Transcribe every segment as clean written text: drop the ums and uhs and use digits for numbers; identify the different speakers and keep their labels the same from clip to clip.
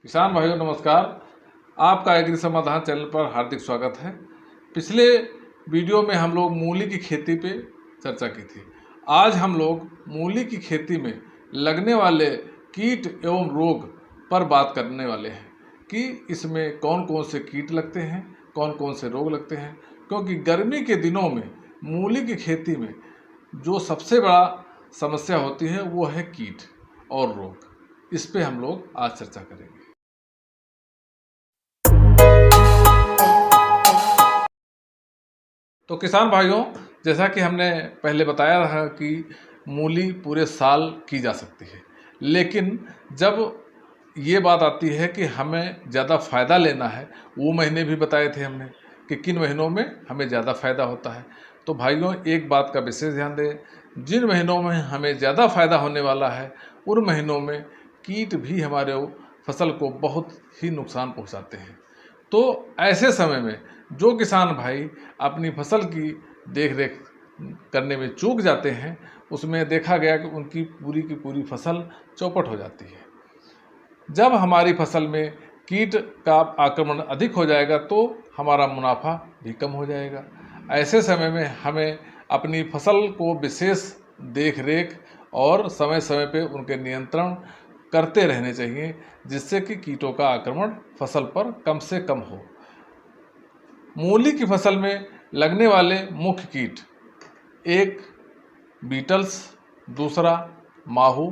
Speaker 1: किसान भाइयों नमस्कार। आपका एग्री समाधान चैनल पर हार्दिक स्वागत है। पिछले वीडियो में हम लोग मूली की खेती पे चर्चा की थी। आज हम लोग मूली की खेती में लगने वाले कीट एवं रोग पर बात करने वाले हैं कि इसमें कौन कौन से कीट लगते हैं, कौन कौन से रोग लगते हैं। क्योंकि गर्मी के दिनों में मूली की खेती में जो सबसे बड़ा समस्या होती है वो है कीट और रोग। इस पे हम लोग आज चर्चा करेंगे। तो किसान भाइयों, जैसा कि हमने पहले बताया था कि मूली पूरे साल की जा सकती है, लेकिन जब ये बात आती है कि हमें ज़्यादा फ़ायदा लेना है, वो महीने भी बताए थे हमने कि किन महीनों में हमें ज़्यादा फ़ायदा होता है। तो भाइयों, एक बात का विशेष ध्यान दें, जिन महीनों में हमें ज़्यादा फ़ायदा होने वाला है उन महीनों में कीट भी हमारे फसल को बहुत ही नुकसान पहुँचाते हैं। तो ऐसे समय में जो किसान भाई अपनी फसल की देख रेख करने में चूक जाते हैं, उसमें देखा गया कि उनकी पूरी की पूरी फसल चौपट हो जाती है। जब हमारी फसल में कीट का आक्रमण अधिक हो जाएगा तो हमारा मुनाफा भी कम हो जाएगा। ऐसे समय में हमें अपनी फसल को विशेष देख रेख और समय समय पे उनके नियंत्रण करते रहने चाहिए, जिससे कि कीटों का आक्रमण फसल पर कम से कम हो। मूली की फसल में लगने वाले मुख्य कीट, एक बीटल्स, दूसरा माहू,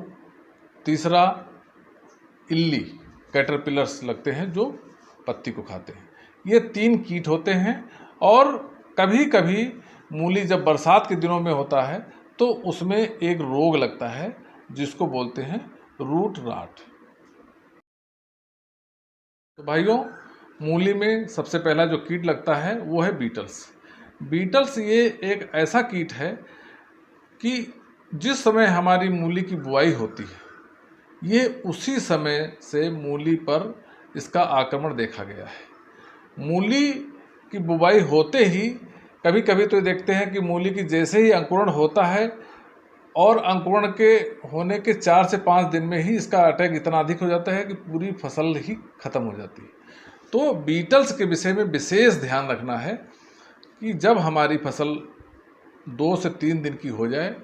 Speaker 1: तीसरा इल्ली कैटरपिलर्स लगते हैं जो पत्ती को खाते हैं। ये 3 कीट होते हैं। और कभी कभी मूली जब बरसात के दिनों में होता है तो उसमें एक रोग लगता है जिसको बोलते हैं रूट राट। तो भाइयों, मूली में सबसे पहला जो कीट लगता है वो है बीटल्स। बीटल्स ये एक ऐसा कीट है कि जिस समय हमारी मूली की बुआई होती है, ये उसी समय से मूली पर इसका आक्रमण देखा गया है। मूली की बुआई होते ही कभी कभी तो देखते हैं कि मूली की जैसे ही अंकुरण होता है और अंकुरण के होने के 4 से 5 दिन में ही इसका अटैक इतना अधिक हो जाता है कि पूरी फसल ही खत्म हो जाती है। तो बीटल्स के विषय में विशेष ध्यान रखना है कि जब हमारी फसल 2 से 3 दिन की हो जाए,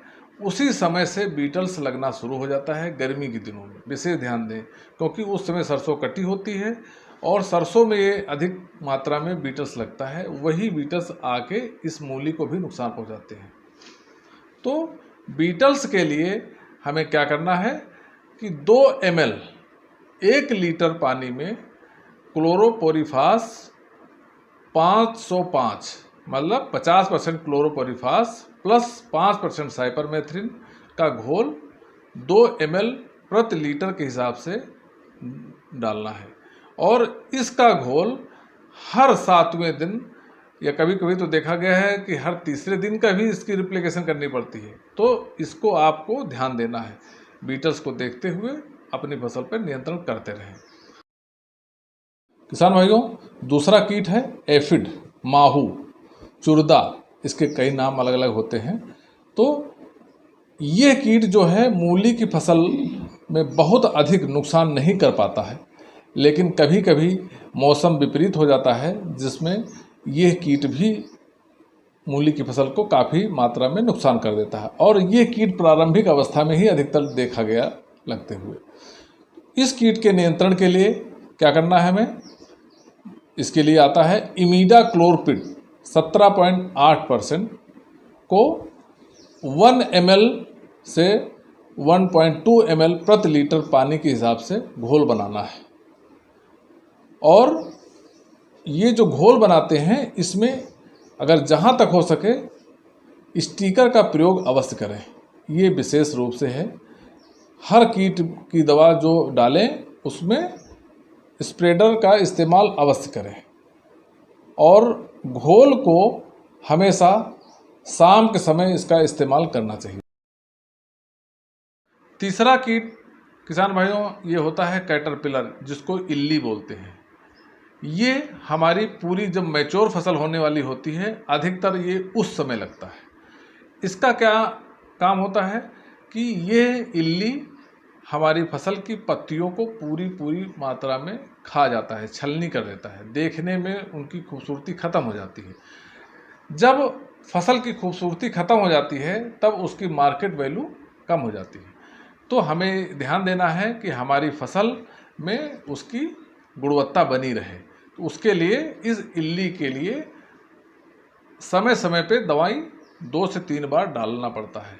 Speaker 1: उसी समय से बीटल्स लगना शुरू हो जाता है। गर्मी के दिनों में विशेष ध्यान दें, क्योंकि उस समय सरसों कटी होती है और सरसों में ये अधिक मात्रा में बीटल्स लगता है। वही बीटल्स आके इस मूली को भी नुकसान पहुंचाते हैं। तो बीटल्स के लिए हमें क्या करना है कि 2 ml 1 लीटर पानी में क्लोरोपोरिफास 505 मतलब 50% क्लोरोपोरिफास प्लस 5% साइपरमेथ्रिन का घोल 2 ml प्रति लीटर के हिसाब से डालना है। और इसका घोल हर 7वें दिन या कभी कभी तो देखा गया है कि हर तीसरे दिन का भी इसकी रिप्लिकेशन करनी पड़ती है। तो इसको आपको ध्यान देना है, बीटल्स को देखते हुए अपनी फसल पर नियंत्रण करते रहें। किसान भाइयों, दूसरा कीट है एफिड, माहू, चुर्दा, इसके कई नाम अलग अलग होते हैं। तो ये कीट जो है मूली की फसल में बहुत अधिक नुकसान नहीं कर पाता है, लेकिन कभी कभी मौसम विपरीत हो जाता है जिसमें ये कीट भी मूली की फसल को काफ़ी मात्रा में नुकसान कर देता है। और ये कीट प्रारंभिक अवस्था में ही अधिकतर देखा गया लगते हुए। इस कीट के नियंत्रण के लिए क्या करना है हमें, इसके लिए आता है इमीडाक्लोरपिड 17.8% को 1 ml से 1.2 ml प्रति लीटर पानी के हिसाब से घोल बनाना है। और ये जो घोल बनाते हैं इसमें अगर जहाँ तक हो सके स्टिकर का प्रयोग अवश्य करें। ये विशेष रूप से है, हर कीट की दवा जो डालें उसमें स्प्रेडर का इस्तेमाल अवश्य करें। और घोल को हमेशा शाम के समय इसका इस्तेमाल करना चाहिए। तीसरा कीट किसान भाइयों ये होता है कैटरपिलर, जिसको इल्ली बोलते हैं। ये हमारी पूरी जब मैच्योर फसल होने वाली होती है, अधिकतर ये उस समय लगता है। इसका क्या काम होता है कि ये इल्ली हमारी फसल की पत्तियों को पूरी मात्रा में खा जाता है, छलनी कर देता है, देखने में उनकी खूबसूरती ख़त्म हो जाती है। जब फसल की खूबसूरती ख़त्म हो जाती है तब उसकी मार्केट वैल्यू कम हो जाती है। तो हमें ध्यान देना है कि हमारी फसल में उसकी गुणवत्ता बनी रहे। तो उसके लिए इस इल्ली के लिए समय समय पे दवाई 2 से 3 बार डालना पड़ता है।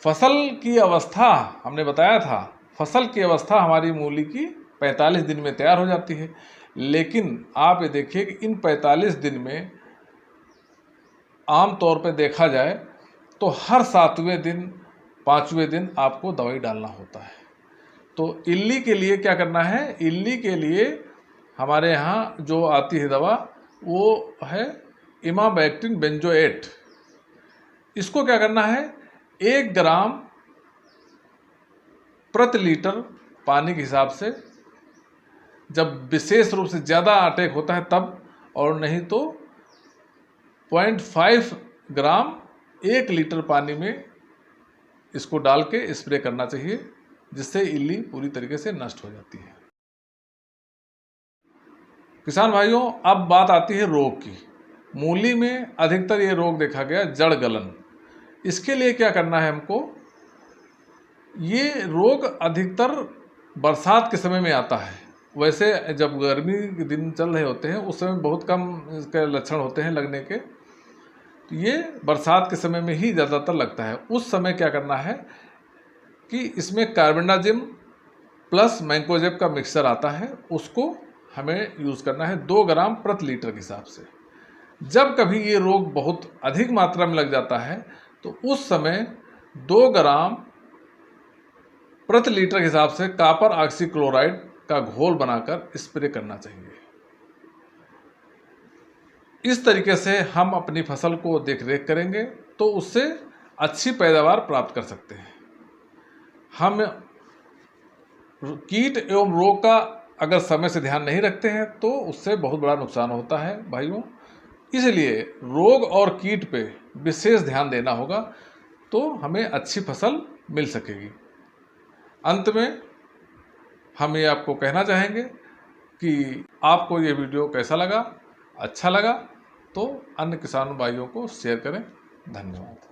Speaker 1: फसल की अवस्था हमने बताया था, फसल की अवस्था हमारी मूली की 45 दिन में तैयार हो जाती है। लेकिन आप ये देखिए कि इन 45 दिन में आम तौर पे देखा जाए तो हर 7वें दिन 5वें दिन आपको दवाई डालना होता है। तो इल्ली के लिए क्या करना है, इल्ली के लिए हमारे यहाँ जो आती है दवा वो है इमामेक्टिन बेंजोएट। इसको क्या करना है, 1 ग्राम प्रति लीटर पानी के हिसाब से, जब विशेष रूप से ज़्यादा अटैक होता है तब, और नहीं तो 0.5 ग्राम 1 लीटर पानी में इसको डाल के स्प्रे करना चाहिए, जिससे इल्ली पूरी तरीके से नष्ट हो जाती है। किसान भाइयों, अब बात आती है रोग की। मूली में अधिकतर ये रोग देखा गया जड़ गलन। इसके लिए क्या करना है हमको, ये रोग अधिकतर बरसात के समय में आता है। वैसे जब गर्मी के दिन चल रहे होते हैं उस समय बहुत कम इसके लक्षण होते हैं लगने के, तो ये बरसात के समय में ही ज़्यादातर लगता है। उस समय क्या करना है कि इसमें कार्बेंडाजिम प्लस मैंकोजेब का मिक्सचर आता है, उसको हमें यूज़ करना है 2 ग्राम प्रति लीटर के हिसाब से। जब कभी ये रोग बहुत अधिक मात्रा में लग जाता है तो उस समय 2 ग्राम प्रति लीटर के हिसाब से कॉपर ऑक्सीक्लोराइड का घोल बनाकर स्प्रे करना चाहिए। इस तरीके से हम अपनी फसल को देख रेख करेंगे तो उससे अच्छी पैदावार प्राप्त कर सकते हैं। हम कीट एवं रोग का अगर समय से ध्यान नहीं रखते हैं तो उससे बहुत बड़ा नुकसान होता है भाइयों। इसलिए रोग और कीट पे विशेष ध्यान देना होगा तो हमें अच्छी फसल मिल सकेगी। अंत में हम ये आपको कहना चाहेंगे कि आपको ये वीडियो कैसा लगा, अच्छा लगा तो अन्य किसान भाइयों को शेयर करें। धन्यवाद।